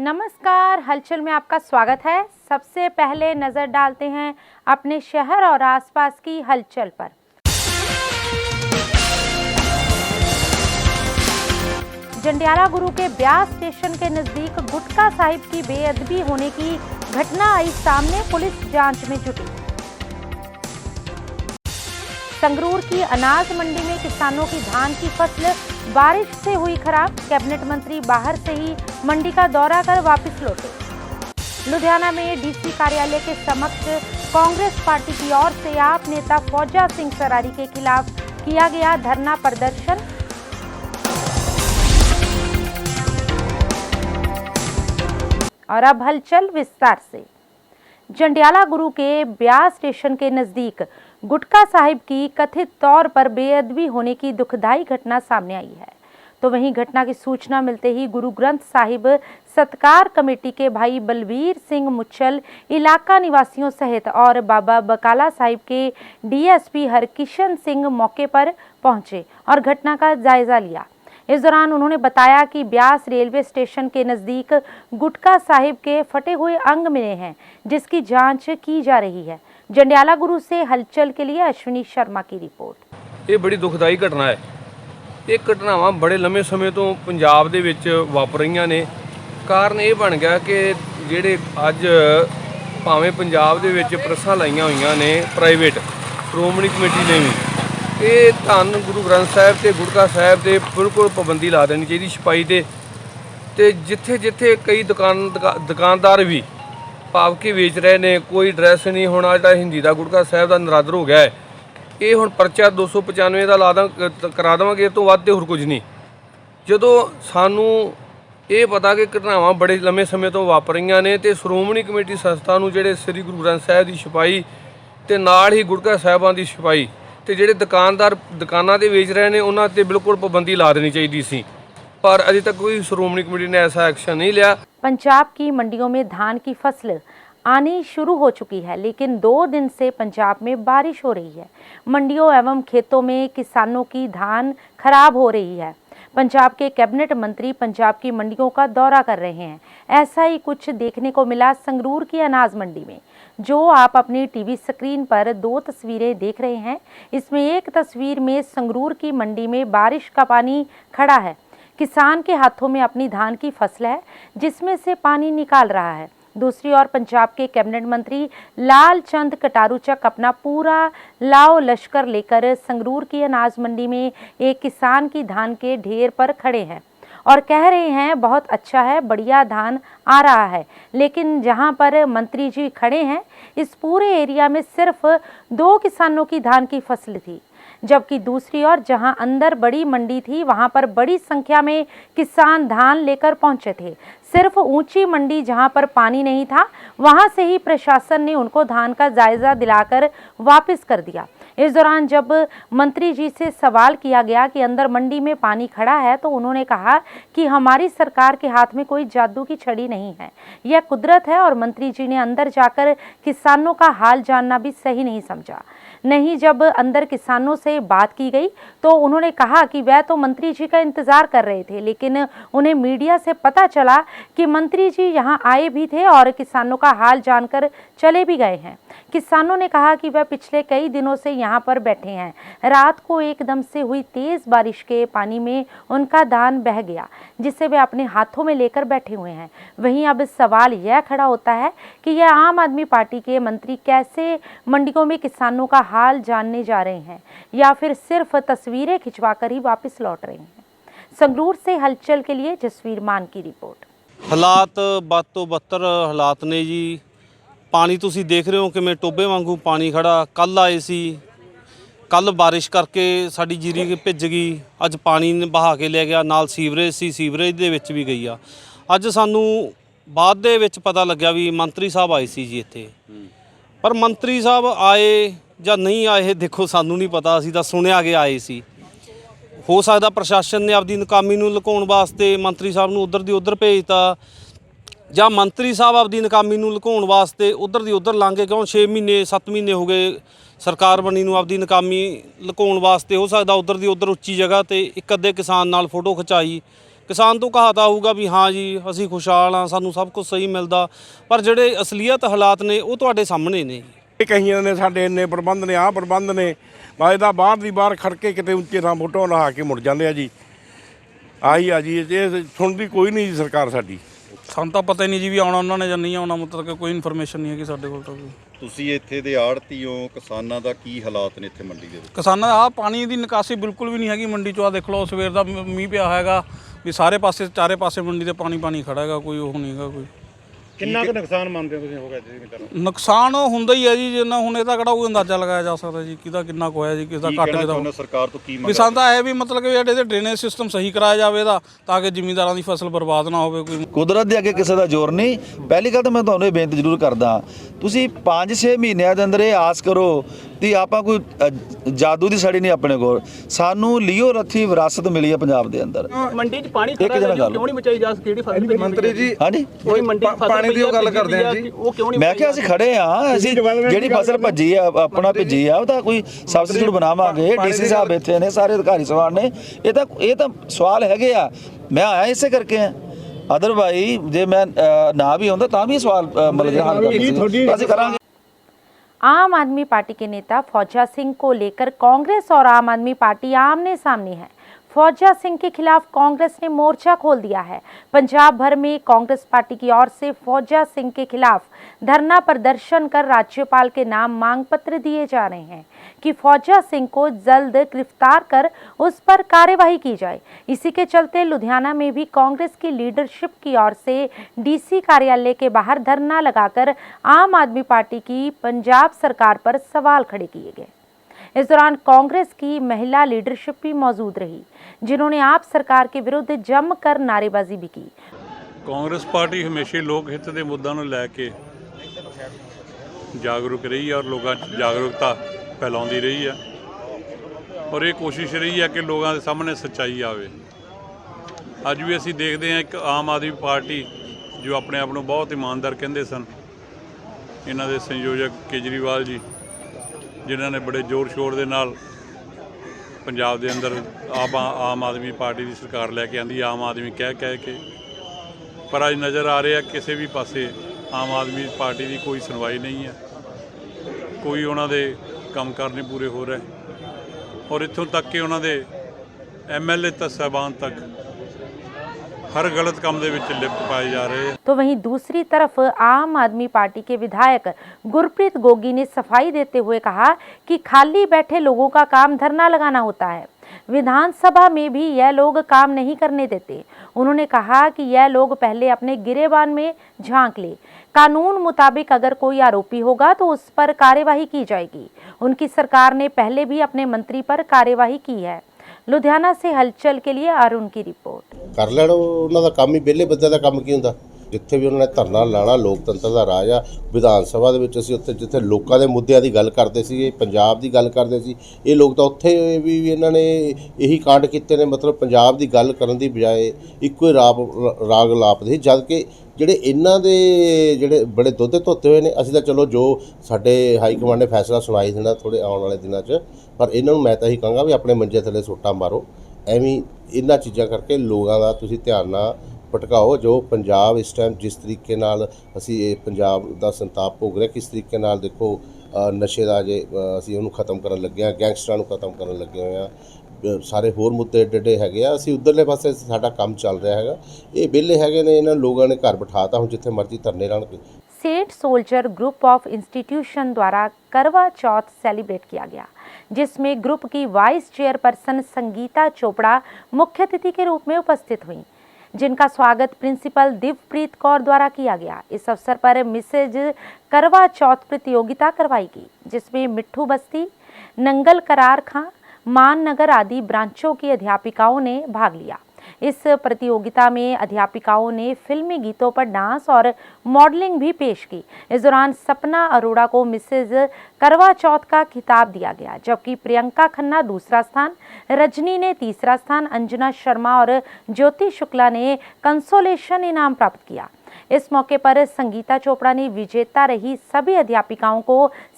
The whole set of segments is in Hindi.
नमस्कार, हलचल में आपका स्वागत है। सबसे पहले नजर डालते हैं अपने शहर और आसपास की हलचल पर। जंडियाला गुरु के ब्यास स्टेशन के नजदीक गुटका साहिब की बेअदबी होने की घटना आई सामने, पुलिस जांच में जुटी। संगरूर की अनाज मंडी में किसानों की धान की फसल बारिश से हुई खराब, कैबिनेट मंत्री बाहर से ही मंडी का दौरा कर वापस लौटे। लुधियाना में डीसी कार्यालय के समक्ष कांग्रेस पार्टी की ओर से आप नेता फौजा सिंह सरारी के खिलाफ किया गया धरना प्रदर्शन। और अब हलचल विस्तार से। जंडियाला गुरु के ब्यास स्टेशन के नजदीक गुटका साहिब की कथित तौर पर बेअदबी होने की दुखदाई घटना सामने आई है। तो वहीं घटना की सूचना मिलते ही गुरु ग्रंथ साहिब सत्कार कमेटी के भाई बलबीर सिंह मुच्छल, इलाका निवासियों सहित और बाबा बकाला साहिब के डीएसपी हरकिशन सिंह मौके पर पहुंचे और घटना का जायजा लिया। इस दौरान उन्होंने बताया कि ब्यास रेलवे स्टेशन के नजदीक गुटका साहिब के फटे हुए अंग मिले हैं, जिसकी जांच की जा रही है। जंडियाला गुरु से हलचल के लिए अश्विनी शर्मा की रिपोर्ट। ये बड़ी दुखदाई घटना है। ये घटनावां बड़े लंबे समय तो पंजाब दे विच वापर रहीआं ने। कारण ये बन गया कि ਜਿਹੜੇ ਅੱਜ ਭਾਵੇਂ ਪੰਜਾਬ ਦੇ ਵਿੱਚ ਪ੍ਰੈਸਾਂ ਲਾਈਆਂ ਹੋਈਆਂ ਨੇ ਪ੍ਰਾਈਵੇਟ ਸ਼੍ਰੋਮਣੀ ਕਮੇਟੀ ਨੇ ਵੀ, ਇਹ ਧੰਨ ਗੁਰੂ ਗ੍ਰੰਥ ਸਾਹਿਬ ਤੇ ਗੁਟਕਾ ਸਾਹਿਬ ਤੇ ਬਿਲਕੁਲ ਪਾਬੰਦੀ ਲਾ ਦੇਣੀ ਚਾਹੀਦੀ ਛਪਾਈ ਤੇ ਜਿੱਥੇ ਜਿੱਥੇ ਕਈ ਦੁਕਾਨਦਾਰ ਵੀ ਭਾਵ ਕਿ ਵੇਚ ਰਹੇ ਨੇ, ਕੋਈ ਐਡਰੈਸ ਨਹੀਂ ਹੋਣਾ। ਜਿਹੜਾ ਹਿੰਦੀ ਦਾ ਗੁਟਕਾ ਸਾਹਿਬ ਦਾ ਨਰਾਦਰ ਹੋ ਗਿਆ ਹੈ, ਇਹ ਹੁਣ ਪਰਚਾ 295 ਦਾ ਕਰਾ ਦੇਵਾਂਗੇ, ਇਹ ਤੋਂ ਵੱਧ ਤੇ ਹੋਰ ਕੁਝ ਨਹੀਂ। ਜਦੋਂ ਸਾਨੂੰ ਇਹ ਪਤਾ ਕਿ ਘਟਨਾਵਾਂ ਬੜੇ ਲੰਮੇ ਸਮੇਂ ਤੋਂ ਵਾਪਰ ਰਹੀਆਂ ਨੇ ਤੇ ਸ਼੍ਰੋਮਣੀ ਕਮੇਟੀ ਸੰਸਥਾ ਨੂੰ ਜਿਹੜੇ ਸ੍ਰੀ ਗੁਰੂ ਗ੍ਰੰਥ ਸਾਹਿਬ ਦੀ ਛਪਾਈ ਤੇ ਨਾਲ ਹੀ ਗੁਟਕਾ ਸਾਹਿਬਾਂ ਦੀ ਛਪਾਈ ਤੇ ਜਿਹੜੇ ਦੁਕਾਨਦਾਰ ਦੁਕਾਨਾਂ ਤੇ ਵੇਚ ਰਹੇ ਨੇ ਉਹਨਾਂ ਤੇ ਬਿਲਕੁਲ ਪਾਬੰਦੀ ਲਾ ਦੇਣੀ ਚਾਹੀਦੀ ਸੀ, पर अभी तक कोई श्रोमणी कमेटी ने ऐसा एक्शन नहीं लिया। पंजाब की मंडियों में धान की फसल आनी शुरू हो चुकी है, लेकिन 2 दिन से पंजाब में बारिश हो रही है। मंडियों एवं खेतों में किसानों की धान खराब हो रही है। पंजाब के कैबिनेट मंत्री पंजाब की मंडियों का दौरा कर रहे हैं। ऐसा ही कुछ देखने को मिला संगरूर की अनाज मंडी में, जो आप अपनी टीवी स्क्रीन पर 2 तस्वीरें देख रहे हैं। इसमें एक तस्वीर में संगरूर की मंडी में बारिश का पानी खड़ा है। किसान के हाथों में अपनी धान की फसल है, जिसमें से पानी निकाल रहा है। दूसरी ओर पंजाब के कैबिनेट मंत्री लाल चंद कटारूचक अपना पूरा लाव लश्कर लेकर संगरूर की अनाज मंडी में एक किसान की धान के ढेर पर खड़े हैं और कह रहे हैं बहुत अच्छा है, बढ़िया धान आ रहा है। लेकिन जहां पर मंत्री जी खड़े हैं, इस पूरे एरिया में सिर्फ 2 किसानों की धान की फसल थी, जबकि दूसरी ओर जहां अंदर बड़ी मंडी थी, वहां पर बड़ी संख्या में किसान धान लेकर पहुंचे थे। सिर्फ ऊंची मंडी जहां पर पानी नहीं था, वहां से ही प्रशासन ने उनको धान का जायजा दिलाकर वापस कर दिया। इस दौरान जब मंत्री जी से सवाल किया गया कि अंदर मंडी में पानी खड़ा है, तो उन्होंने कहा कि हमारी सरकार के हाथ में कोई जादू की छड़ी नहीं है, यह कुदरत है। और मंत्री जी ने अंदर जाकर किसानों का हाल जानना भी सही नहीं समझा। नहीं, जब अंदर किसानों से बात की गई तो उन्होंने कहा कि वह तो मंत्री जी का इंतजार कर रहे थे, लेकिन उन्हें मीडिया से पता चला कि मंत्री जी यहां आए भी थे और किसानों का हाल जानकर चले भी गए हैं। किसानों ने कहा कि वह पिछले कई दिनों से यहां पर बैठे हैं। रात को एकदम से हुई तेज बारिश के पानी में उनका धान बह गया, जिसे वे अपने हाथों में लेकर बैठे हुए हैं। वहीं अब सवाल यह खड़ा होता है कि यह आम आदमी पार्टी के मंत्री कैसे मंडियों में किसानों का हाल जानने जा रहे हैं, या फिर सिर्फ तस्वीरें खिंचवाकर ही वापस लौट रहे हैं। संगरूर से हलचल के लिए जसवीर मान की रिपोर्ट। हालात बद तो बदतर हालात ने जी। पानी तुसीं देख रहे हो किवें टोबे वांगू पानी खड़ा। कल आए सी, कल बारिश करके साडी जीरी भिज गई, अज पानी ने बहा के ले गया, नाल सीवरेज सी, सीवरेज दे विच भी गई आ। अज सानू बाद दे विच पता लग्या भी मंत्री साहब आए सी जी इत्थे, पर मंत्री साहब आए ਜਾਂ नहीं आए देखो सानू नहीं पता, असीं तां सुनिया कि आए सी। हो सकदा प्रशासन ने आपदी नाकामी नूं लुकाउण वास्ते मंत्री साहब नूं उधर दी उधर भेजता, ਜਾਂ मंत्री साहब आपदी नाकामी नूं लुकाउण वास्ते उधर दी उधर लंघ गए। क्यों 6 महीने 7 महीने हो गए सरकार बनी नूं आपदी नाकामी लुकाउण वास्ते। हो सकदा उधर दी उधर उच्ची जगह ते एक अद्धे किसान नाल फोटो खिचाई, ਕਿਸਾਨ ਤੋਂ ਕਹਾਤਾ ਹੋਊਗਾ ਵੀ ਹਾਂ ਜੀ ਅਸੀਂ ਖੁਸ਼ਹਾਲ ਹਾਂ, ਸਾਨੂੰ ਸਭ ਕੁਝ ਸਹੀ ਮਿਲਦਾ, ਪਰ ਜਿਹੜੇ ਅਸਲੀਅਤ ਹਾਲਾਤ ਨੇ ਉਹ ਤੁਹਾਡੇ ਸਾਹਮਣੇ ਨੇ। ਇਹ ਕਹੀਆਂ ਨੇ ਸਾਡੇ ਇੰਨੇ ਪ੍ਰਬੰਧ ਨੇ, ਆਹ ਪ੍ਰਬੰਧ ਨੇ, ਬਾਅਦ ਦਾ ਬਾਹਰ ਦੀ ਬਾਹਰ ਖੜ ਕੇ ਕਿਤੇ ਉੱਚੇ ਥਾਂ ਫੋਟੋ ਲਾ ਕੇ ਮੁੜ ਜਾਂਦੇ ਆ ਜੀ। ਆਹੀ ਆ ਜੀ, ਇਹ ਸੁਣਦੀ ਕੋਈ ਨਹੀਂ ਜੀ ਸਰਕਾਰ ਸਾਡੀ। ਸਾਨੂੰ ਤਾਂ ਪਤਾ ਹੀ ਨਹੀਂ ਜੀ ਵੀ ਆਉਣਾ ਉਹਨਾਂ ਨੇ ਜਾਂ ਨਹੀਂ ਆਉਣਾ, ਮਤਲਬ ਕਿ ਕੋਈ ਇਨਫੋਰਮੇਸ਼ਨ ਨਹੀਂ ਹੈਗੀ ਸਾਡੇ ਕੋਲ ਤਾਂ ਕੋਈ। ਤੁਸੀਂ ਇੱਥੇ ਦੇ ਆੜ੍ਹਤੀ ਹੋ, ਕਿਸਾਨਾਂ ਦਾ ਕੀ ਹਾਲਾਤ ਨੇ ਇੱਥੇ ਮੰਡੀ ਦੇ ਵਿੱਚ? ਕਿਸਾਨਾਂ ਦਾ ਪਾਣੀ ਦੀ ਨਿਕਾਸੀ ਬਿਲਕੁਲ ਵੀ ਨਹੀਂ ਹੈਗੀ ਮੰਡੀ 'ਚੋਂ। ਆ ਦੇਖ ਲਓ ਸਵੇਰ ਦਾ ਮੀਂਹ ਪਿਆ ਹੈਗਾ ਵੀ ਸਾਰੇ ਪਾਸੇ ਚਾਰੇ ਪਾਸੇ ਮੰਡੀ ਤੇ ਪਾਣੀ ਖੜਾ ਹੈਗਾ, ਕੋਈ ਉਹ ਨਹੀਂ ਹੈਗਾ ਕੋਈ। ਕਿੰਨਾ ਕੁ ਨੁਕਸਾਨ ਮੰਨਦੇ ਹੋ ਤੁਸੀਂ ਹੋ ਗਿਆ ਜੀ? ਨੁਕਸਾਨ ਹੁੰਦਾ ਹੀ ਹੈ ਜੀ, ਜਿੰਨਾ ਹੁਣ ਇਹਦਾ ਕਿਹੜਾ ਕੋਈ ਅੰਦਾਜ਼ਾ ਲਗਾਇਆ ਜਾ ਸਕਦਾ ਜੀ ਕਿਹਦਾ ਕਿੰਨਾ ਕੁ ਹੋਇਆ ਜੀ, ਕਿਸਦਾ ਘੱਟ ਕਿਹਦਾ। ਸਰਕਾਰ ਤੋਂ ਕੀ ਵੀ ਸਾਨੂੰ ਤਾਂ ਇਹ ਵੀ ਮਤਲਬ ਕਿ ਜਿਹੜੇ ਡਰੇਨੇਜ ਸਿਸਟਮ ਸਹੀ ਕਰਾਇਆ ਜਾਵੇ ਇਹਦਾ, ਤਾਂ ਕਿ ਜ਼ਿਮੀਂਦਾਰਾਂ ਦੀ ਫਸਲ ਬਰਬਾਦ ਨਾ ਹੋਵੇ। ਕੋਈ ਕੁਦਰਤ ਦੇ ਅੱਗੇ ਕਿਸੇ ਦਾ ਜ਼ੋਰ ਨਹੀਂ। ਪਹਿਲੀ ਗੱਲ ਤਾਂ ਮੈਂ ਤੁਹਾਨੂੰ ਇਹ ਬੇਨਤੀ ਜ਼ਰੂਰ ਕਰਦਾ, ਤੁਸੀਂ 5-6 ਮਹੀਨਿਆਂ ਦੇ ਅੰਦਰ ਇਹ ਆਸ ਕਰੋ ਕਿ ਆਪਾਂ ਕੋਈ ਜਾਦੂ ਦੀ ਸੜੀ ਨਹੀਂ ਆਪਣੇ ਕੋਲ। ਸਾਨੂੰ ਲਿਓ ਰੱਥੀ ਵਿਰਾਸਤ ਮਿਲੀ ਹੈ ਪੰਜਾਬ ਦੇ ਅੰਦਰ। ਮੰਡੀ 'ਚ ਪਾਣੀ ਖੜਾ ਹੈ, ਕਿਉਂ ਨਹੀਂ ਬਚਾਈ ਜਾ ਸਕਦੀ? ਫਸਲ ਮੰਤਰੀ ਜੀ, ਹਾਂਜੀ ਮੰਡੀ ਪਾਣੀ ਦੀ ਗੱਲ ਕਰਦੇ ਆ ਜੀ, ਉਹ ਕਿਉਂ ਨਹੀਂ? ਮੈਂ ਕਿਹਾ ਅਸੀਂ ਖੜੇ ਆ, ਅਸੀਂ ਜਿਹੜੀ ਫਸਲ ਭੱਜੀ ਆ ਆਪਣਾ ਭੱਜੀ ਆ ਉਹਦਾ ਕੋਈ ਸਬਸਟੀਟਿਊਟ ਬਣਾਵਾਂਗੇ। ਡੀਸੀ ਸਾਹਿਬ ਇੱਥੇ ਨੇ, ਸਾਰੇ ਅਧਿਕਾਰੀ ਸਵਾਲ ਨੇ, ਇਹ ਤਾਂ ਸਵਾਲ ਹੈਗੇ ਆ। ਮੈਂ ਆਇਆ ਇਸੇ ਕਰਕੇ ਆ, ਅਦਰਵਾਈਜ਼ ਜੇ ਮੈਂ ਨਾ ਵੀ ਆਉਂਦਾ ਤਾਂ ਵੀ ਸਵਾਲ ਮਤਲਬ ਹੱਲ ਕਰਦੇ ਅਸੀਂ ਕਰਾਂਗੇ। आम आदमी पार्टी के नेता फौजा सिंह को लेकर कांग्रेस और आम आदमी पार्टी आमने सामने है। फौजा सिंह के खिलाफ कांग्रेस ने मोर्चा खोल दिया है। पंजाब भर में कांग्रेस पार्टी की ओर से फौजा सिंह के खिलाफ धरना प्रदर्शन कर राज्यपाल के नाम मांग पत्र दिए जा रहे हैं कि फौजा सिंह को जल्द गिरफ्तार कर उस पर कार्यवाही की जाए। इसी के चलते लुधियाना में भी कांग्रेस की लीडरशिप की ओर से डीसी कार्यालय के बाहर धरना लगाकर आम आदमी पार्टी की पंजाब सरकार पर सवाल खड़े किए गए। इस दौरान कांग्रेस की महिला लीडरशिप भी मौजूद रही, जिन्होंने आप सरकार के विरुद्ध जमकर नारेबाजी भी की। कांग्रेस पार्टी हमेशा लोक हित के मुद्दों को लैके जागरूक रही है और लोगों जागरूकता फैलाती रही है, और ये कोशिश रही है कि लोगों के सामने सच्चाई आवे। अज भी असी देखते हैं एक आम आदमी पार्टी जो अपने आप को बहुत ईमानदार कहते सन, इन्हों के संयोजक केजरीवाल जी जिन्होंने बड़े जोर शोर के नाल पंजाब के अंदर आम आदमी पार्टी की सरकार लैके आंदी, आम आदमी कह के, पर अज नज़र आ रहा है किसी भी पासे आम आदमी पार्टी की कोई सुनवाई नहीं है, कोई उन्होंने काम कार नहीं पूरे हो रहे, और इत्थों तक कि उन्होंने MLA तक साहबान तक हर गलत काम दे विच लिप्त पाए जा रहे हैं। तो वहीं दूसरी तरफ आम आदमी पार्टी के विधायक गुरप्रीत गोगी ने सफाई देते हुए कहा कि खाली बैठे लोगों का काम धरना लगाना होता है। विधानसभा में भी यह लोग काम नहीं करने देते। उन्होंने कहा कि यह लोग पहले अपने गिरेबान में झांक ले, कानून मुताबिक अगर कोई आरोपी होगा तो उस पर कार्यवाही की जाएगी। उनकी सरकार ने पहले भी अपने मंत्री पर कार्यवाही की है। लुधियाना से हलचल के लिए अरुण की रिपोर्ट। कर लेना उन्होंने काम ही, बेले बंदे का काम की होंदा। जिथे भी उन्होंने धरना लाना, लोकतंत्र का राज आ। विधान सभा दे विच असीं उत्थे जिथे लोकां दे मुद्दिआं दी गल करदे सीगे, पंजाब दी गल करदे सी, ये लोग तो उत्थे भी इन्हां ने यही कांड कीते ने। मतलब पंजाब दी गल करन दी बजाए इक्को ही राग लापदे, जद कि ਜਿਹੜੇ ਇਹਨਾਂ ਦੇ ਜਿਹੜੇ ਬੜੇ ਦੁੱਧ ਧੋਤੇ ਹੋਏ ਨੇ। ਅਸੀਂ ਤਾਂ ਚਲੋ ਜੋ ਸਾਡੇ ਹਾਈ ਕਮਾਂਡ ਨੇ ਫੈਸਲਾ ਸੁਣਾਈ ਦੇਣਾ ਥੋੜੇ ਆਉਣ ਵਾਲੇ ਦਿਨਾਂ 'ਚ, ਪਰ ਇਹਨਾਂ ਨੂੰ ਮੈਂ ਤਾਂ ਇਹੀ ਕਹਾਂਗਾ ਵੀ ਆਪਣੇ ਮੰਜੇ ਥੱਲੇ ਸੋਟਾਂ ਮਾਰੋ। ਐਵੇਂ ਇਹਨਾਂ ਚੀਜ਼ਾਂ ਕਰਕੇ ਲੋਕਾਂ ਦਾ ਤੁਸੀਂ ਧਿਆਨ ਨਾ ਭਟਕਾਓ। ਜੋ ਪੰਜਾਬ ਇਸ ਟਾਈਮ ਜਿਸ ਤਰੀਕੇ ਨਾਲ ਅਸੀਂ ਇਹ ਪੰਜਾਬ ਦਾ ਸੰਤਾਪ ਭੋਗ ਰਿਹਾ, ਕਿਸ ਤਰੀਕੇ ਨਾਲ ਦੇਖੋ ਨਸ਼ੇ ਦਾ ਜੇ ਅਸੀਂ ਉਹਨੂੰ ਖਤਮ ਕਰਨ ਲੱਗੇ ਹਾਂ, ਗੈਂਗਸਟਰਾਂ ਨੂੰ ਖਤਮ ਕਰਨ ਲੱਗੇ ਹੋਏ ਹਾਂ, ਸਾਰੇ ਹੋਰ ਮੁੱਦੇ ਏਡੇ ਹੈਗੇ ਆ। ਅਸੀਂ ਉਧਰਲੇ ਪਾਸੇ ਸਾਡਾ ਕੰਮ ਚੱਲ ਰਿਹਾ ਹੈਗਾ, ਇਹ ਵਿਹਲੇ ਹੈਗੇ ਨੇ, ਇਹਨਾਂ ਲੋਕਾਂ ਨੇ ਘਰ ਬਿਠਾਤਾ, ਹੁਣ ਜਿੱਥੇ ਮਰਜ਼ੀ ਧਰਨੇ ਲਾਉਣ। Saint soldier group of institution द्वारा करवा चौथ सेलिब्रेट किया गया, जिसमें ग्रुप की वाइस चेयरपर्सन संगीता चोपड़ा मुख्य अतिथि के रूप में उपस्थित हुई, जिनका स्वागत प्रिंसिपल दिवप्रीत कौर द्वारा किया गया। इस अवसर पर मिसेज करवा चौथ प्रतियोगिता करवाई गई, जिसमें मिट्ठू बस्ती, नंगल करार खां, मान नगर आदि ब्रांचों की अध्यापिकाओं ने भाग लिया। इस प्रतियोगिता में अध्यापिकाओं ने फिल्मी गीतों पर डांस और मॉडलिंग भी पेश की। इस दौरान सपना अरोड़ा को मिसेज करवा चौथ का खिताब दिया गया, जबकि प्रियंका खन्ना दूसरा स्थान, रजनी ने तीसरा स्थान, अंजना शर्मा और ज्योति शुक्ला ने कंसोलेशन इनाम प्राप्त किया। इस मौके पर संगीता चोपड़ा ने विजेता रही सभी अध्यापिकाओं को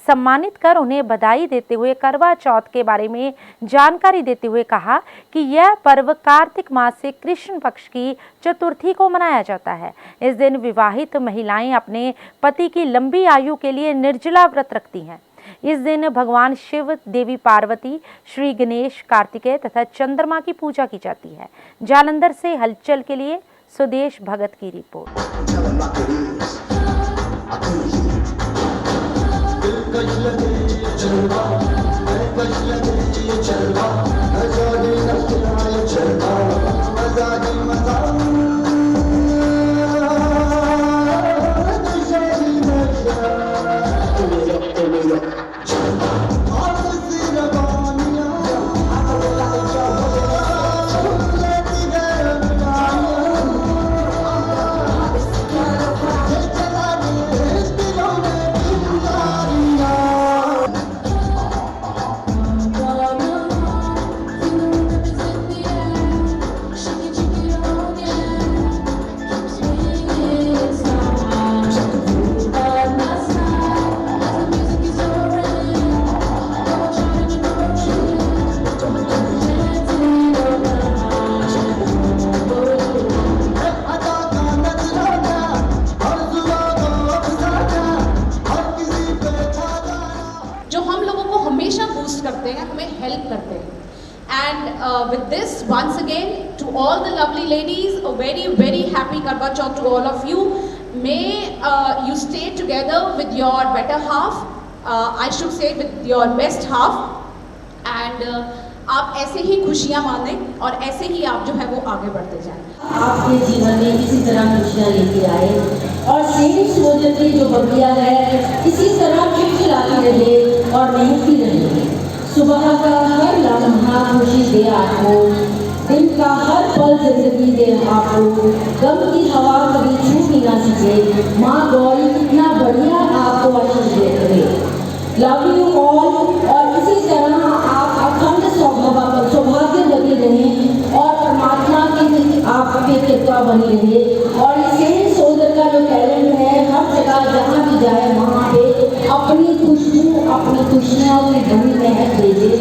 सम्मानित कर उन्हें बधाई देते हुए करवा चौथ के बारे में जानकारी देते हुए कहा कि यह पर्व कार्तिक मास से कृष्ण पक्ष की चतुर्थी को मनाया जाता है। इस दिन विवाहित महिलाएं अपने पति की लंबी आयु के लिए निर्जला व्रत रखती हैं। इस दिन भगवान शिव, देवी पार्वती, श्री गणेश, कार्तिकेय तथा चंद्रमा की पूजा की जाती है। जालंधर से हलचल के लिए सुदेश भगत की रिपोर्ट। करते हैं, हमें हेल्प करते हैं। And with this, once again, to all the lovely ladies, a very, very happy Karwa Chauth to all of you. May you stay together with your better half, I should say with your best half, and आप ऐसे ही खुशियाँ मानें और ऐसे ही आप जो है वो आगे बढ़ते जाएं। आपके जीवन में इसी तरह खुशियाँ लेके आए और सेम सोच की जो बगिया है इसी तरह खिलखिलाती रहे और महकती रहे। सुबह का हर लम्हा खुशी दे आपको, दिन का हर पल जिंदगी दे आपको, गम की हवा कभी छू भी ना सके। माँ गौरी कितना बढ़िया आपको आशीष देते रहे। Love you all. और इसी तरह आप अखंड सौभाग्यवती रहें और परमात्मा की आपके कृपा बनी रहे। और इसे सोदर का जो टैलेंट है हर जगह जहाँ भी जाए वहाँ पे अपनी खुशबू, अपनी खुशियाँ की बनी महक भेजे।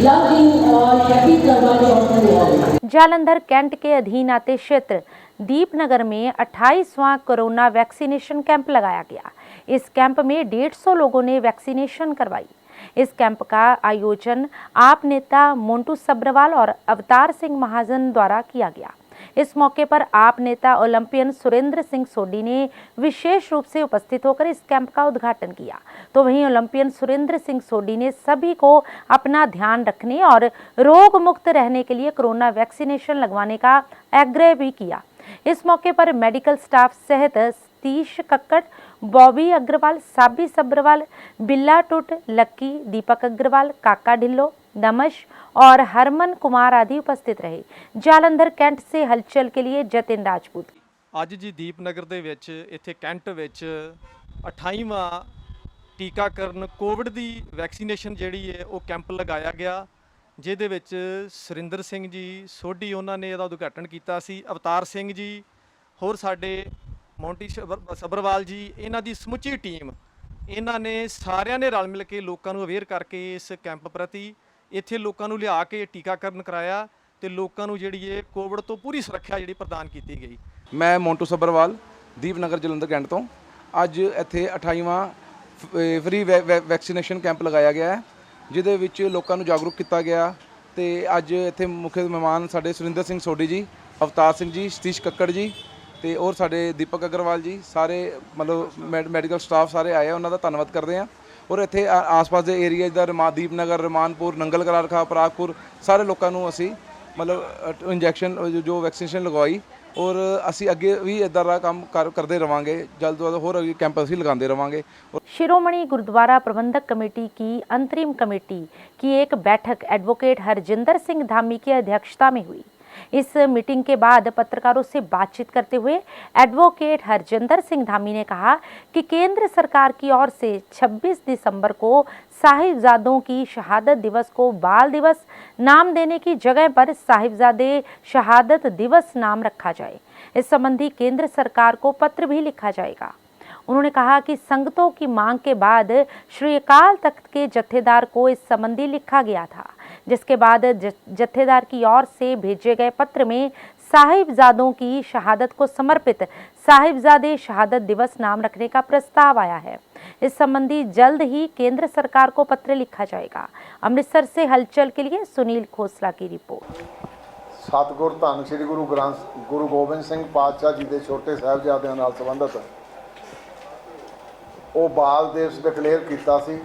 Love you all. हैप्पी करवा चौथ टू ऑल। जालंधर कैंट के अधीन आते क्षेत्र दीपनगर में 28वां कोरोना वैक्सीनेशन कैंप लगाया गया। इस कैंप में 150 लोगों ने वैक्सीनेशन करवाई। इस कैंप का आयोजन आप नेता मोंटू सब्रवाल और अवतार सिंह महाजन द्वारा किया गया। इस मौके पर आप नेता ओलंपियन सुरेंद्र सिंह सोडी ने विशेष रूप से उपस्थित होकर इस कैंप का उद्घाटन किया। तो वहीं ओलंपियन सुरेंद्र सिंह सोडी ने सभी को अपना ध्यान रखने और रोग मुक्त रहने के लिए कोरोना वैक्सीनेशन लगवाने का आग्रह भी किया। इस मौके पर मेडिकल स्टाफ सहित सतीश कक्कड़, बॉबी अग्रवाल, साबी सब्रवाल, बिल्ला टुट, लक्की, दीपक अग्रवाल, काका ढिल्लो, दमश और हरमन कुमार आदि उपस्थित रहे। जालंधर कैंट से हलचल के लिए जतिन राजपूत। ਅੱਜ ਜੀ ਦੀਪਨਗਰ ਦੇ ਵਿੱਚ ਇੱਥੇ ਕੈਂਟ ਵਿੱਚ 28ਵਾਂ ਟੀਕਾਕਰਨ ਕੋਵਿਡ ਦੀ ਵੈਕਸੀਨੇਸ਼ਨ ਜਿਹੜੀ ਹੈ ਉਹ ਕੈਂਪ ਲਗਾਇਆ ਗਿਆ, ਜਿਹਦੇ ਵਿੱਚ ਸੁਰਿੰਦਰ ਸਿੰਘ ਜੀ ਸੋਢੀ ਉਹਨਾਂ ਨੇ ਇਹਦਾ ਉਦਘਾਟਨ ਕੀਤਾ ਸੀ। ਅਵਤਾਰ ਸਿੰਘ ਜੀ ਹੋਰ ਸਾਡੇ ਮੌਂਟੀ ਸਬਰਵਾਲ ਜੀ, ਇਹਨਾਂ ਦੀ ਸਮੁੱਚੀ ਟੀਮ, ਇਹਨਾਂ ਨੇ ਸਾਰਿਆਂ ਨੇ ਰਲ ਮਿਲ ਕੇ ਲੋਕਾਂ ਨੂੰ ਅਵੇਅਰ ਕਰਕੇ ਇਸ ਕੈਂਪ ਪ੍ਰਤੀ ਇੱਥੇ ਲੋਕਾਂ ਨੂੰ ਲਿਆ ਕੇ ਟੀਕਾਕਰਨ ਕਰਾਇਆ ਤੇ ਲੋਕਾਂ ਨੂੰ ਜਿਹੜੀ ਇਹ ਕੋਵਿਡ ਤੋਂ ਪੂਰੀ ਸੁਰੱਖਿਆ ਜਿਹੜੀ ਪ੍ਰਦਾਨ ਕੀਤੀ ਗਈ। ਮੈਂ ਮੌਂਟੂ ਸਬਰਵਾਲ ਦੀਪਨਗਰ ਜਲੰਧਰ ਕੈਂਟ ਤੋਂ। ਅੱਜ ਇੱਥੇ 28ਵਾਂ ਫ੍ਰੀ ਵੈਕਸੀਨੇਸ਼ਨ ਕੈਂਪ ਲਗਾਇਆ ਗਿਆ ਹੈ, ਜਿਹਦੇ ਵਿੱਚ ਲੋਕਾਂ ਨੂੰ ਜਾਗਰੂਕ ਕੀਤਾ ਗਿਆ। ਤੇ ਅੱਜ ਇੱਥੇ ਮੁੱਖ ਮਹਿਮਾਨ ਸਾਡੇ ਸੁਰਿੰਦਰ ਸਿੰਘ ਸੋਢੀ ਜੀ, ਅਵਤਾਰ ਸਿੰਘ ਜੀ, ਸਤੀਸ਼ ਕੱਕੜ ਜੀ ਤੇ ਔਰ ਸਾਡੇ ਦੀਪਕ ਅਗਰਵਾਲ ਜੀ, ਸਾਰੇ ਮਤਲਬ ਮੈਡੀਕਲ ਸਟਾਫ ਸਾਰੇ ਆਏ ਆ, ਉਹਨਾਂ ਦਾ ਧੰਨਵਾਦ ਕਰਦੇ ਹਾਂ। ਔਰ ਇੱਥੇ ਆਸ-ਪਾਸ ਦੇ ਏਰੀਆ ਜਿੱਦਾਂ ਦੀਪਨਗਰ, ਰਮਾਨਪੁਰ, ਨੰਗਲ ਕਰਾਰਖਾ, ਪਰਾਗਪੁਰ, ਸਾਰੇ ਲੋਕਾਂ ਨੂੰ ਅਸੀਂ ਮਤਲਬ ਇੰਜੈਕਸ਼ਨ ਜੋ ਵੈਕਸੀਨੇਸ਼ਨ ਲਗਵਾਈ। और ਅਸੀਂ ਅੱਗੇ ਵੀ ਇਦਾਂ ਦਾ ਕੰਮ ਕਰਦੇ ਰਵਾਂਗੇ। जल्द ਤੋਂ जल्द ਹੋਰ कैंप ਅਸੀਂ लगाते रवांगे। शिरोमणि गुरुद्वारा प्रबंधक कमेटी की अंतरिम कमेटी की एक बैठक एडवोकेट हरजिंदर सिंह धामी की अध्यक्षता में हुई। इस मीटिंग के बाद पत्रकारों से बातचीत करते हुए एडवोकेट हरजिंदर सिंह धामी ने कहा कि केंद्र सरकार की ओर से 26 दिसंबर को साहिबजादों की शहादत दिवस को बाल दिवस नाम देने की जगह पर साहिबजादे शहादत दिवस नाम रखा जाए। इस संबंधी केंद्र सरकार को पत्र भी लिखा जाएगा। उन्होंने कहा कि संगतों की मांग के बाद श्री अकाल तख्त के जत्थेदार को इस संबंधी लिखा गया था, जिसके बाद जत्थेदार की ओर से भेजे गए पत्र में साहिबजादों की शहादत को समर्पित साहिबजादे शहादत दिवस नाम रखने का प्रस्ताव आया है। इस संबंधी जल्द ही केंद्र सरकार को पत्र लिखा जाएगा। अमृतसर से हलचल के लिए सुनील खोसला की रिपोर्ट। सतगुर धन श्री गुरु गोबिंद सिंह पातशाह जी के छोटे साहिबजादिਆਂ ਨਾਲ संबंधित ਉਹ ਬਾਲ ਦਿਵਸ ਡਿਕਲੇਅਰ ਕੀਤਾ ਸੀ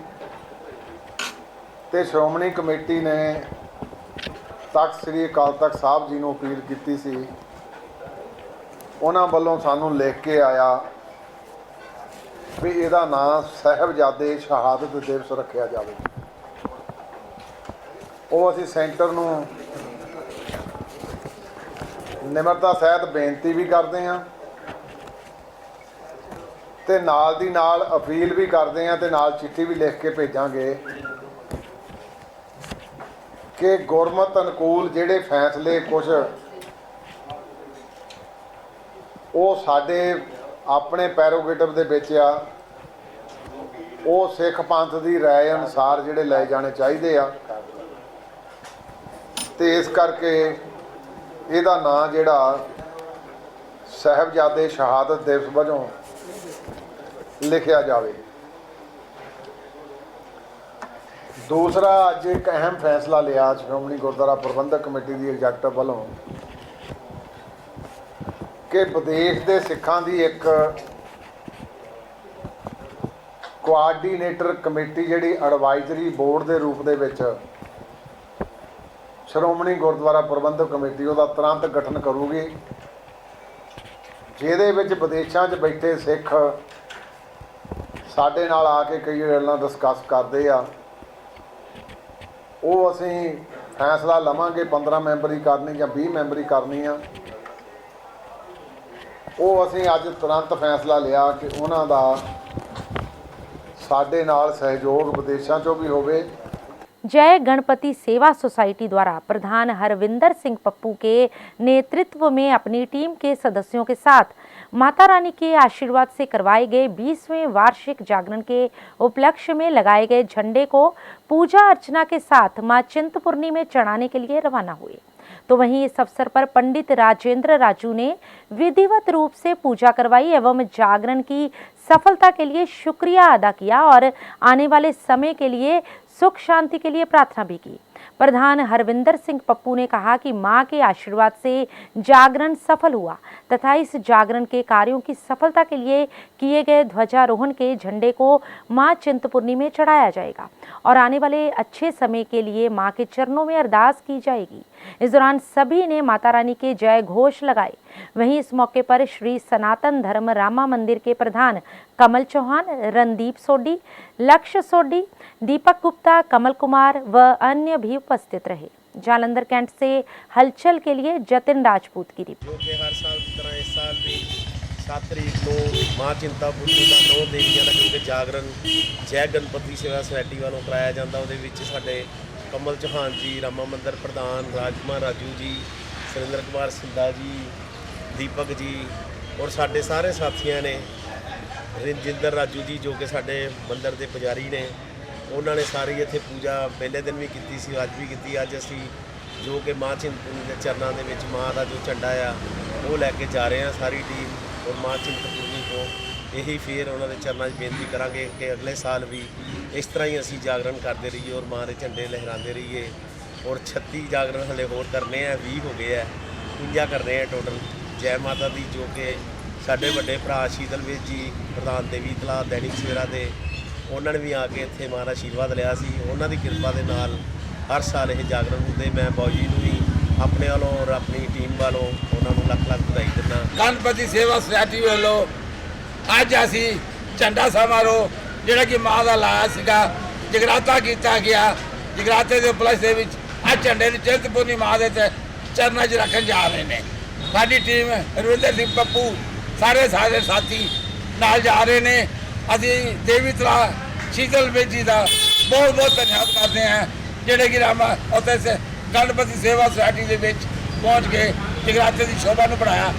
ਤੇ ਸ਼੍ਰੋਮਣੀ ਕਮੇਟੀ ਨੇ ਤਖਤ ਸ੍ਰੀ ਅਕਾਲ ਤਖਤ ਸਾਹਿਬ ਜੀ ਨੂੰ ਅਪੀਲ ਕੀਤੀ ਸੀ। ਉਹਨਾਂ ਵੱਲੋਂ ਸਾਨੂੰ ਲਿਖ ਕੇ ਆਇਆ ਵੀ ਇਹਦਾ ਨਾਂ ਸਾਹਿਬਜ਼ਾਦੇ ਸ਼ਹਾਦਤ ਦਿਵਸ ਰੱਖਿਆ ਜਾਵੇ। ਉਹ ਅਸੀਂ ਸੈਂਟਰ ਨੂੰ ਨਿਮਰਤਾ ਸਹਿਤ ਬੇਨਤੀ ਵੀ ਕਰਦੇ ਹਾਂ ਤੇ ਨਾਲ ਦੀ ਨਾਲ ਅਪੀਲ ਵੀ ਕਰਦੇ ਹਾਂ ਤੇ ਨਾਲ ਚਿੱਠੀ ਵੀ ਲਿਖ ਕੇ ਭੇਜਾਂਗੇ ਕਿ ਗੁਰਮਤ ਅਨੁਕੂਲ ਜਿਹੜੇ ਫੈਸਲੇ ਕੁਝ ਉਹ ਸਾਡੇ ਆਪਣੇ ਪੈਰੋਗੇਟਿਵ ਦੇ ਵਿੱਚ ਆ, ਉਹ ਸਿੱਖ ਪੰਥ ਦੀ ਰਾਏ ਅਨੁਸਾਰ ਜਿਹੜੇ ਲਏ ਜਾਣੇ ਚਾਹੀਦੇ ਆ ਤੇ ਇਸ ਕਰਕੇ ਇਹਦਾ ਨਾਂ ਜਿਹੜਾ ਸਾਹਿਬਜ਼ਾਦੇ ਸ਼ਹਾਦਤ ਦਿਵਸ ਵਜੋਂ ਲਿਖਿਆ ਜਾਵੇ। ਦੂਸਰਾ, ਅੱਜ ਇੱਕ ਅਹਿਮ ਫੈਸਲਾ ਲਿਆ ਸ਼੍ਰੋਮਣੀ ਗੁਰਦੁਆਰਾ ਪ੍ਰਬੰਧਕ ਕਮੇਟੀ ਦੀ ਐਗਜ਼ੈਕਟਿਵ ਵੱਲੋਂ ਕਿ ਵਿਦੇਸ਼ ਦੇ ਸਿੱਖਾਂ ਦੀ ਇੱਕ ਕੋਆਰਡੀਨੇਟਰ ਕਮੇਟੀ ਜਿਹੜੀ ਐਡਵਾਈਜ਼ਰੀ ਬੋਰਡ ਦੇ ਰੂਪ ਦੇ ਵਿੱਚ ਸ਼੍ਰੋਮਣੀ ਗੁਰਦੁਆਰਾ ਪ੍ਰਬੰਧਕ ਕਮੇਟੀ ਉਹਦਾ ਤੁਰੰਤ ਗਠਨ ਕਰੂਗੀ, ਜਿਹਦੇ ਵਿੱਚ ਵਿਦੇਸ਼ਾਂ 'ਚ ਬੈਠੇ ਸਿੱਖ ਸਾਡੇ ਨਾਲ ਆ ਕੇ ਕਈ ਗੱਲਾਂ ਡਿਸਕਸ ਕਰਦੇ ਆ। ਉਹ ਅਸੀਂ ਫੈਸਲਾ ਲਵਾਂਗੇ 15 ਮੈਂਬਰੀ ਕਰਨੀ ਜਾਂ 20 ਮੈਂਬਰੀ ਕਰਨੀ ਆ। ਉਹ ਅਸੀਂ ਅੱਜ ਤੁਰੰਤ ਫੈਸਲਾ ਲਿਆ ਕਿ ਉਹਨਾਂ ਦਾ ਸਾਡੇ ਨਾਲ ਸਹਿਯੋਗ विदेशों चों भी होवे। जय गणपति सेवा सोसाइटी द्वारा प्रधान हरविंदर सिंह पप्पू के नेतृत्व में अपनी टीम के सदस्यों के साथ माता रानी के आशीर्वाद से करवाए गए 20वें वार्षिक जागरण के उपलक्ष्य में लगाए गए झंडे को पूजा अर्चना के साथ मां चिंतपूर्णी में चढ़ाने के लिए रवाना हुए। तो वहीं इस अवसर पर पंडित राजेंद्र राजू ने विधिवत रूप से पूजा करवाई एवं जागरण की सफलता के लिए शुक्रिया अदा किया और आने वाले समय के लिए सुख शांति के लिए प्रार्थना भी की। प्रधान हरविंदर सिंह पप्पू ने कहा कि मां के आशीर्वाद से जागरण सफल हुआ तथा इस जागरण के कार्यों की सफलता के लिए किए गए ध्वजारोहण के झंडे को मां चिंतपूर्णी में चढ़ाया जाएगा और आने वाले अच्छे समय के लिए मां के चरणों में अरदास की जाएगी। इस दौरान सभी ने माता रानी के जय घोष लगाए। वहीं इस मौके पर श्री सनातन धर्म रामा मंदिर के प्रधान कमल चौहान, रणदीप सोडी, लक्ष्य सोडी, दीपक गुप्ता, कमल कुमार व अन्य भी उपस्थित रहे। जालंधर कैंट से हलचल के लिए जतिन राजपूत की रिपोर्ट। जो कि हर साल की तरह इस साल भी 7 तरीक को मां चिंतपूर्णी का 9 देवियां का क्योंकि जागरण जय गणपति सेवा सोसाइटी वालों कराया जाता। वो साढ़े कमल चौहान जी, रामा मंदिर प्रधान राजकुमार राजू जी, सुरेंद्र कुमार सिंधा जी, दीपक जी और साढ़े सारे साथियों ने, रजिंदर राजू जी जो कि साढ़े मंदिर के पुजारी ने, उन्होंने सारी इत्थे पूजा पहले दिन भी की सी, अज भी की। अज असी जो कि मां चिंतपूर्णी के चरणों के विच मां का जो झंडा आ वो लैके जा रहे हैं सारी टीम। और मां चिंतपूर्णी को यही फिर उन्होंने चरणों में बेनती करांगे कि अगले साल भी इस तरह ही असी जागरण करते रहिए और मां के झंडे लहराते रहिए। और 36 जागरण हले होर करने हैं, 20 हो गए हैं, 50 करने हैं टोटल। जय माता दी जो कि साढ़े बड़े भरा शीतलवीर जी प्रधान देवी तला दैनिक सवेरा के, उन्होंने भी आके इत्थे मां दा आशीर्वाद लिया सी। उन्हों की कृपा के नाल हर साल ये जागरण होंगे। मैं बाऊ जी नूं भी अपने वालों और अपनी टीम वालों उन्होंने लख लख बधाई दिना। गणपति सेवा सोसाइटी वालों अज असी झंडा समारोह जिहड़ा कि मां दा लाया सीगा, जगराता किया गया। जगराते के उपलक्ष्य अज झंडे की चिंतपूर्णी मां दे ਚਰਨਾਂ 'ਚ ਰੱਖਣ ਜਾ ਰਹੇ ਨੇ। ਸਾਡੀ ਟੀਮ ਰਵਿੰਦਰ ਸਿੰਘ ਪੱਪੂ ਸਾਰੇ ਸਾਥੀ ਨਾਲ ਜਾ ਰਹੇ ਨੇ। ਅਸੀਂ ਦੇਵੀ ਤਲਾ ਸ਼ੀਤਲ ਬੇਜੀ ਦਾ ਬਹੁਤ ਬਹੁਤ ਧੰਨਵਾਦ ਕਰਦੇ ਹਾਂ, ਜਿਹੜੇ ਕਿ ਰਾਮਾ ਉੱਥੇ ਗਣਪਤੀ ਸੇਵਾ ਸੁਸਾਇਟੀ ਦੇ ਵਿੱਚ पहुंच के जगराते की शोभा को बढ़ाया।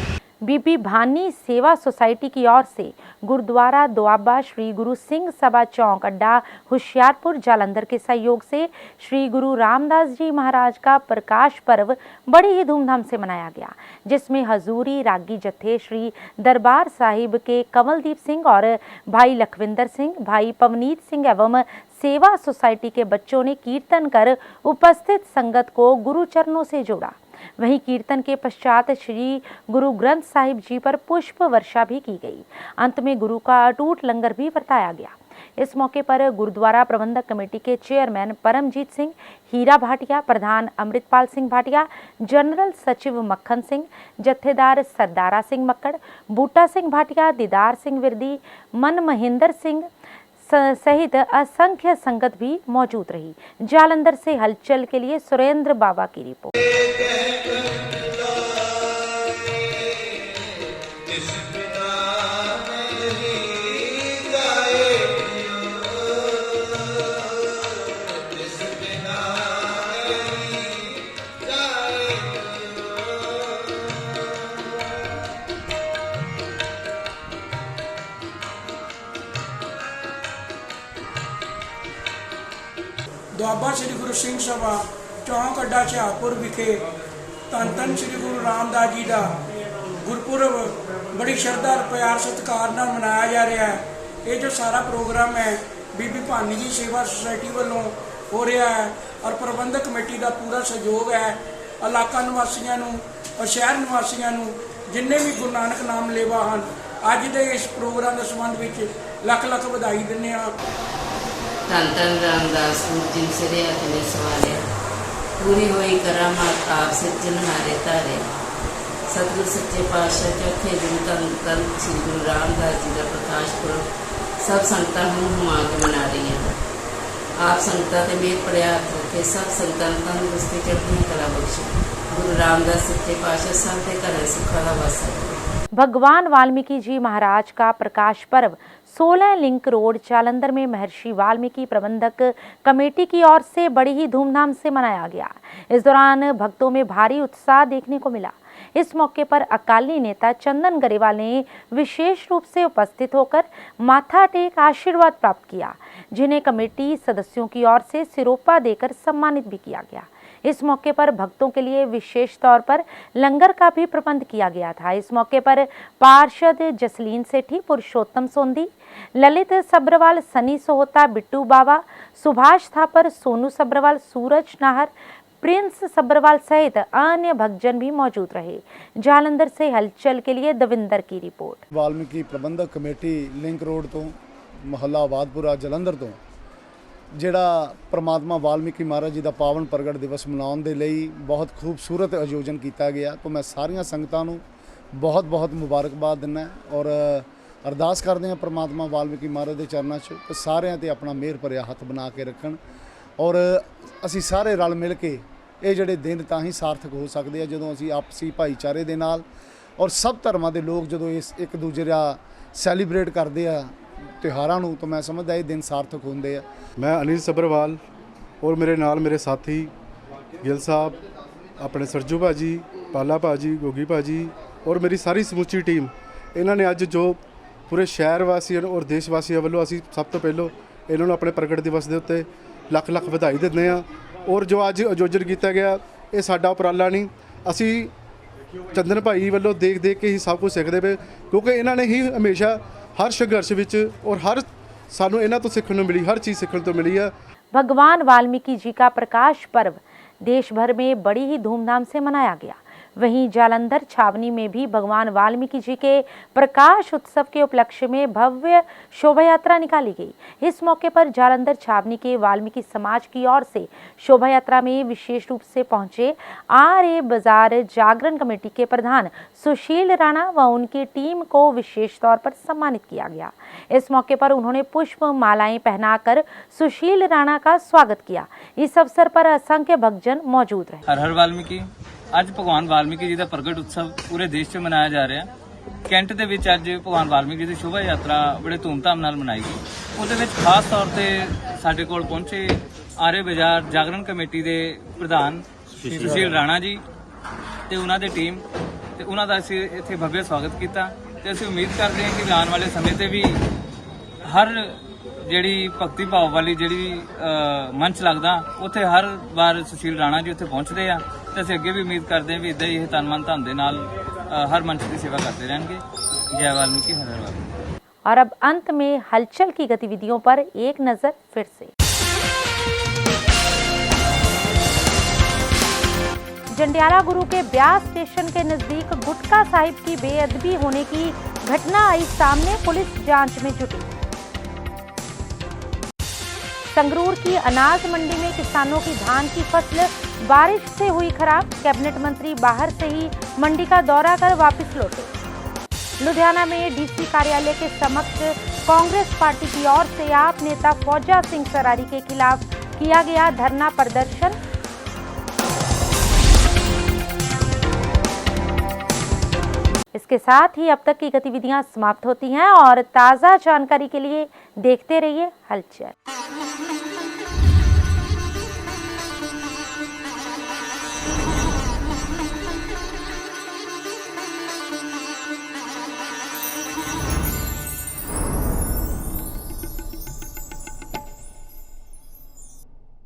बीबी भानी सेवा सोसाइटी की ओर से गुरुद्वारा दोआबा श्री गुरु सिंह सभा चौक अड्डा होशियारपुर जालंधर के सहयोग से श्री गुरु रामदास जी महाराज का प्रकाश पर्व बड़ी ही धूमधाम से मनाया गया, जिसमें हजूरी रागी जत्थे श्री दरबार साहिब के कमलदीप सिंह और भाई लखविंदर सिंह, भाई पवनीत सिंह एवं सेवा सोसाइटी के बच्चों ने कीर्तन कर उपस्थित संगत को गुरु चरणों से जोड़ा। वहीं कीर्तन के पश्चात श्री गुरु ग्रंथ साहिब जी पर पुष्प वर्षा भी की गई। अंत में गुरु का अटूट लंगर भी बरताया गया। इस मौके पर गुरुद्वारा प्रबंधक कमेटी के चेयरमैन परमजीत सिंह, हीरा भाटिया, प्रधान अमृतपाल सिंह भाटिया, जनरल सचिव मक्खन सिंह, जत्थेदार सरदारा सिंह मक्कड़, बूटा सिंह भाटिया, दीदार सिंह विरदी, मन महेंद्र सिंह सहित असंख्य संगत भी मौजूद रही। जालंधर से हलचल के लिए सुरेंद्र बाबा की रिपोर्ट। ਦੁਆਬਾ श्री गुरु सिंह सभा चौक अड्डा ਹੁਸ਼ਿਆਰਪੁਰ विखे धन धन श्री गुरु रामदास जी का गुरपुरब बड़ी श्रद्धा प्यार सत्कार नाल मनाया जा रहा है। ये जो सारा प्रोग्राम है बीबी भानी जी सेवा सोसाइटी वालों हो रहा है और प्रबंधक कमेटी का पूरा सहयोग है। इलाका निवासियों और शहर निवासियों जिन्हें भी गुरु नानक नाम लेवा हैं अज के इस प्रोग्राम के संबंध में लख लख बधाई दिंदे हां। धन धन रामदास जिन सिरे अपने सवाले पूरी हुई करामात आप सिरजनहारे तारे। सतगुरु सच्चे पातशाह चौथे दिन धन धन श्री गुरु रामदास जी का प्रकाश पुरब सब संगतां हुमा के मना रही हैं। आप संगतां ते मेर पड़िया हथ रखे सब संगतां तंदुरुस्ती चढ़दी कला बख्शे। गुरु रामदास सच्चे पातशाह सब दे घरें सुखा दा वासा करे। भगवान वाल्मीकि जी महाराज का प्रकाश पर्व 16 लिंक रोड जालंधर में महर्षि वाल्मीकि प्रबंधक कमेटी की ओर से बड़ी ही धूमधाम से मनाया गया। इस दौरान भक्तों में भारी उत्साह देखने को मिला। इस मौके पर अकाली नेता चंदन गरेवाल ने विशेष रूप से उपस्थित होकर माथा टेक आशीर्वाद प्राप्त किया, जिन्हें कमेटी सदस्यों की ओर से सिरोपा देकर सम्मानित भी किया गया। इस मौके पर भक्तों के लिए विशेष तौर पर लंगर का भी प्रबंध किया गया था। इस मौके पर पार्षद जसलीन सेठी, पुरुषोत्तम सोंदी, ललित सब्रवाल, सनी सोहता, बिट्टू बाबा, सुभाष थापर, सोनू सब्रवाल, सूरज नाहर, प्रिंस सब्रवाल सहित अन्य भक्तजन भी मौजूद रहे। जालंधर से हलचल के लिए दविंदर की रिपोर्ट। वाल्मीकि प्रबंधक कमेटी लिंक रोड तो मोहल्ला आबादपुरा जलंधर तो ਜਿਹੜਾ परमात्मा वाल्मीकि महाराज जी का पावन प्रगट दिवस मनाने के लिए बहुत खूबसूरत आयोजन किया गया। तो मैं सारिया संगतां नूं बहुत बहुत मुबारकबाद दिना और अरदास करते हैं परमात्मा वाल्मीकि महाराज के चरणों च सारिਆਂ ते अपना मेहर भरिया हथ बना के रखन और असी सारे रल मिल के ये जोड़े दिन तां ही सार्थक हो सकते हैं जदों असी आपसी भाईचारे दे नाल और सब धर्मां दे लोग जदों इस एक दूजे दा सैलीब्रेट करते हैं त्योहारों तो मैं समझदा ये दिन सार्थक होंदे आ। मैं अनिल सब्रवाल और मेरे नाल मेरे साथी गिल साहब, अपने सरजू भाजी, पाला भाजी, गोगी भाजी और मेरी सारी समूची टीम इन्होंने अज जो पूरे शहर वासियों और देश वासियों वालों असी सब तो पहलों इन्होंने अपने प्रगट दिवस के उत्ते लख लख बधाई दिंदे आ। और जो अज आयोजन किया गया ये साडा उपराला नहीं, असी चंदन भाई वालों देख देख के ही सब कुछ सीखते पे, क्योंकि इन्होंने ही हमेशा हर संघर्ष विच और हर सानू इन्हां तो सीखने मिली, हर चीज़ सीखने तो मिली है। भगवान वाल्मीकि जी का प्रकाश पर्व देश भर में बड़ी ही धूमधाम से मनाया गया। वहीं जालंधर छावनी में भी भगवान वाल्मीकि जी के प्रकाश उत्सव के उपलक्ष्य में भव्य शोभा यात्रा निकाली गई। इस मौके पर जालंधर छावनी के वाल्मीकि समाज की ओर से शोभा यात्रा में विशेष रूप से पहुंचे आर्य बाजार जागरण कमेटी के प्रधान सुशील राणा व उनकी टीम को विशेष तौर पर सम्मानित किया गया। इस मौके पर उन्होंने पुष्प मालाएं पहनाकर सुशील राणा का स्वागत किया। इस अवसर पर असंख्य भक्तजन मौजूद रहे। हर हर वाल्मीकि। ਅੱਜ ਭਗਵਾਨ ਵਾਲਮੀਕੀ ਜੀ ਦਾ ਪ੍ਰਗਟ ਉਤਸਵ ਪੂਰੇ ਦੇਸ਼ 'ਚ ਮਨਾਇਆ ਜਾ ਰਿਹਾ। ਕੈਂਟ ਦੇ ਵਿੱਚ ਅੱਜ ਭਗਵਾਨ ਵਾਲਮੀਕੀ ਦੀ ਸ਼ੋਭਾ ਯਾਤਰਾ ਬੜੇ ਧੂਮਧਾਮ ਨਾਲ ਮਨਾਈ ਗਈ। ਉਹਦੇ ਵਿੱਚ ਖਾਸ ਤੌਰ ਤੇ ਸਾਡੇ ਕੋਲ ਪਹੁੰਚੇ ਆਰੇ ਬਾਜ਼ਾਰ ਜਾਗਰਣ ਕਮੇਟੀ ਦੇ ਪ੍ਰਧਾਨ ਸੁਸ਼ੀਲ ਰਾਣਾ ਜੀ ਤੇ ਉਹਨਾਂ ਦੀ ਟੀਮ, ਤੇ ਉਹਨਾਂ ਦਾ ਅਸੀਂ ਇੱਥੇ ਭव्य ਸਵਾਗਤ ਕੀਤਾ ਤੇ ਅਸੀਂ ਉਮੀਦ ਕਰਦੇ ਹਾਂ ਕਿ ਆਉਣ ਵਾਲੇ ਸਮੇਂ ਤੇ ਵੀ ਹਰ ਜਿਹੜੀ ਭਗਤੀ ਭਾਵ ਵਾਲੀ ਜਿਹੜੀ ਮੰਚ ਲੱਗਦਾ ਉੱਥੇ ਹਰ ਵਾਰ ਸੁਸ਼ੀਲ ਰਾਣਾ ਜੀ ਉੱਥੇ ਪਹੁੰਚਦੇ ਆ ਤੇ ਅਸੀਂ ਅੱਗੇ ਵੀ ਉਮੀਦ ਕਰਦੇ ਹਾਂ ਵੀ ਇੱਦਾਂ ਹੀ ਇਹ ਤਨ ਮਨ ਧਨ ਦੇ ਨਾਲ हर मंच की सेवा करते रहेंगे। जय वाल्मीकि, हर हर वाल्मीकि। और अब अंत में हलचल की गतिविधियों पर एक नजर फिर से। जंडियाला गुरु के ब्यास स्टेशन के नजदीक गुटका साहिब की बेअदबी होने की घटना आई सामने, पुलिस जांच में जुटी। संगरूर की अनाज मंडी में किसानों की धान की फसल बारिश से हुई खराब, कैबिनेट मंत्री बाहर से ही मंडी का दौरा कर वापस लौटे। लुधियाना में डीसी कार्यालय के समक्ष कांग्रेस पार्टी की ओर से आप नेता फौजा सिंह सरारी के खिलाफ किया गया धरना प्रदर्शन। इसके साथ ही अब तक की गतिविधियां समाप्त होती हैं और ताज़ा जानकारी के लिए देखते रहिए हलचल।